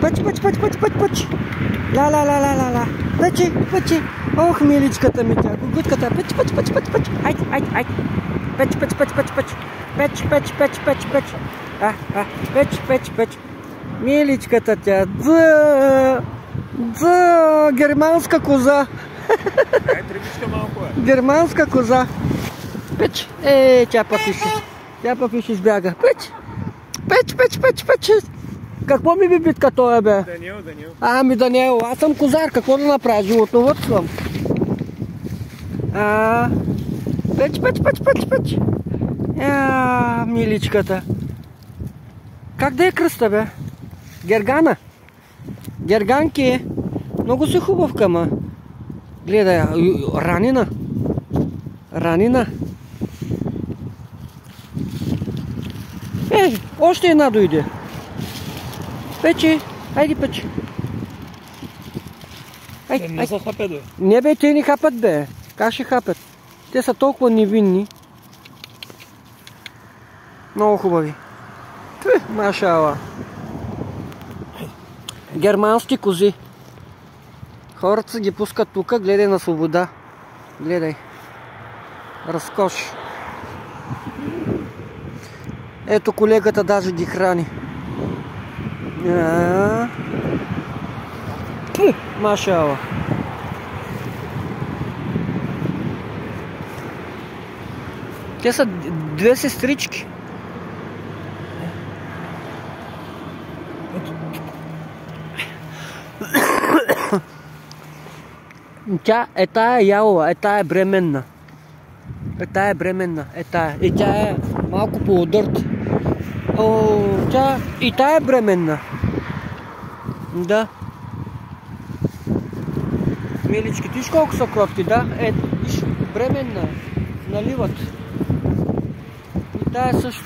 Пъч. Ла. Пъчи. Ох, миличката ми тя. Гугутката. Пъч. Ай. Печ. Миличката тя. Германска коза. Тревичка малко е. Германска коза. Печ. Тя пък ще избяга. Печ. Какво ми би битка той бе? Даниел. Ами Даниел, аз съм козар, какво да направя? Животновъдствам. Печ. Миличката. Как да е кръста бе? Гергана. Герганки е. Много си хубавка, ма. Гледай, ранина. Още една дойде. Пече, айди пече. Не са хапят, бе. Не бе, те ни хапят бе. Как ще хапят? Те са толкова невинни. Много хубави. Машала. Германски кози. Хората ги пускат тук, гледай на свобода. Гледай. Разкош. Ето колегата даже ги храни. Машала. Те са две сестрички. Тя е тая ялова, тая е бременна. И тя е малко по-удърт. И тая е бременна. Да. Милички, виж колко са кротки, да? Виж, бременна. Наливат. И тая също.